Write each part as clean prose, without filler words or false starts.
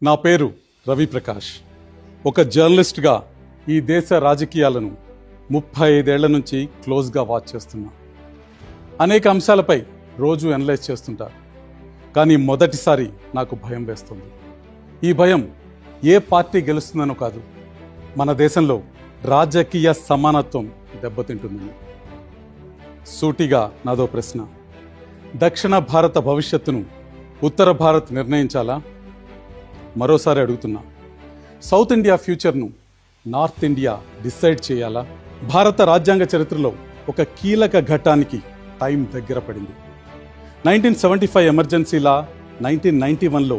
నా పేరు రవి ప్రకాష్. ఒక జర్నలిస్ట్గా ఈ దేశ రాజకీయాలను 35 ఏళ్ల నుంచి క్లోజ్గా వాచ్ చేస్తున్నా. అనేక అంశాలపై రోజు అనలైజ్ చేస్తుంటా. కానీ మొదటిసారి నాకు భయం వేస్తుంది. ఈ భయం ఏ పార్టీ గెలుస్తుందనో కాదు, మన దేశంలో రాజకీయ సమానత్వం దెబ్బతింటుందని. సూటిగా నాదో ప్రశ్న: దక్షిణ భారత భవిష్యత్తును ఉత్తర భారత్ నిర్ణయించాలా? మరోసారి అడుగుతున్నా, సౌత్ ఇండియా ఫ్యూచర్ను నార్త్ ఇండియా డిసైడ్ చేయాలా? భారత రాజ్యాంగ చరిత్రలో ఒక కీలక ఘట్టానికి టైం దగ్గర పడింది. 1975 ఎమర్జెన్సీలా, 1991లో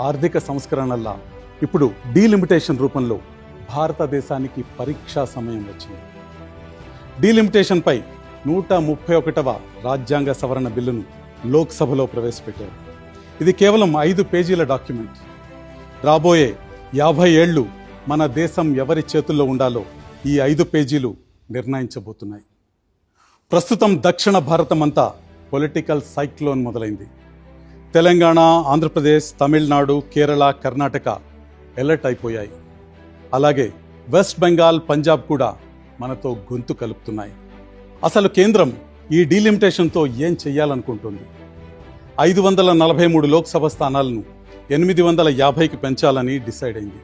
ఆర్థిక సంస్కరణల్లా ఇప్పుడు డీలిమిటేషన్ రూపంలో భారతదేశానికి పరీక్షా సమయం వచ్చింది. డీలిమిటేషన్పై 131వ రాజ్యాంగ సవరణ బిల్లును లోక్సభలో ప్రవేశపెట్టారు. ఇది కేవలం 5 పేజీల డాక్యుమెంట్. రాబోయే 50 ఏళ్లు మన దేశం ఎవరి చేతుల్లో ఉండాలో ఈ 5 పేజీలు నిర్ణయించబోతున్నాయి. ప్రస్తుతం దక్షిణ భారతం అంతా పొలిటికల్ సైక్లోన్ మొదలైంది. తెలంగాణ, ఆంధ్రప్రదేశ్, తమిళనాడు, కేరళ, కర్ణాటక ఎలర్ట్ అయిపోయాయి. అలాగే వెస్ట్ బెంగాల్, పంజాబ్ కూడా మనతో గొంతు కలుపుతున్నాయి. అసలు కేంద్రం ఈ డీలిమిటేషన్తో ఏం చెయ్యాలనుకుంటుంది? 543 లోక్సభ స్థానాలను 850కి పెంచాలని డిసైడ్ అయింది.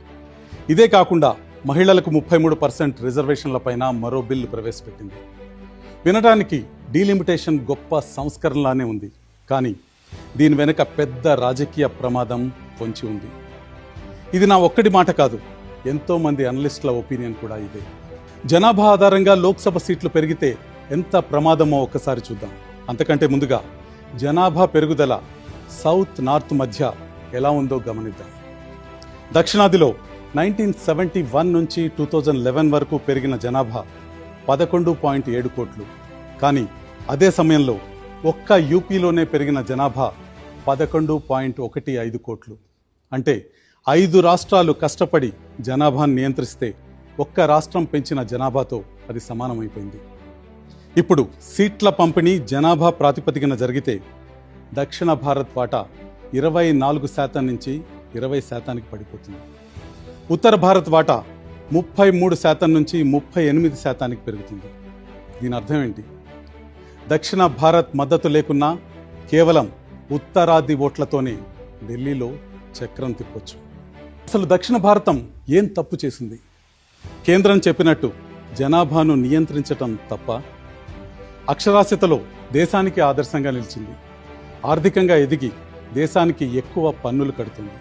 ఇదే కాకుండా మహిళలకు 33% రిజర్వేషన్లపైన మరో బిల్లు ప్రవేశపెట్టింది. వినడానికి డీలిమిటేషన్ గొప్ప సంస్కరణలానే ఉంది, కానీ దీని వెనుక పెద్ద రాజకీయ ప్రమాదం పొంచి ఉంది. ఇది నా ఒక్కడి మాట కాదు, ఎంతో మంది అనలిస్టుల ఒపీనియన్ కూడా ఇదే. జనాభా ఆధారంగా లోక్సభ సీట్లు పెరిగితే ఎంత ప్రమాదమో ఒక్కసారి చూద్దాం. అంతకంటే ముందుగా జనాభా పెరుగుదల సౌత్ నార్త్ మధ్య ఎలా ఉందో గమనిద్దాం. దక్షిణాదిలో 1971 నుంచి 2011 వరకు పెరిగిన జనాభా 11.7 కోట్లు. కానీ అదే సమయంలో ఒక్క యూపీలోనే పెరిగిన జనాభా 11.15 కోట్లు. అంటే 5 రాష్ట్రాలు కష్టపడి జనాభాను నియంత్రిస్తే ఒక్క రాష్ట్రం పెంచిన జనాభాతో అది సమానమైపోయింది. ఇప్పుడు సీట్ల పంపిణీ జనాభా ప్రాతిపదికన జరిగితే దక్షిణ భారత్ వాటా 24% నుంచి 20%కి పడిపోతుంది. ఉత్తర భారత్ వాటా 33% నుంచి 38%కి పెరుగుతుంది. దీని అర్థం ఏంటి? దక్షిణ భారత్ మద్దతు లేకున్నా కేవలం ఉత్తరాది ఓట్లతోనే ఢిల్లీలో చక్రం తిప్పొచ్చు. అసలు దక్షిణ భారతం ఏం తప్పు చేసింది? కేంద్రం చెప్పినట్టు జనాభాను నియంత్రించటం తప్ప? అక్షరాస్యతలో దేశానికి ఆదర్శంగా నిలిచింది. ఆర్థికంగా ఎదిగి దేశానికి ఎక్కువ పన్నులు కడుతుంది.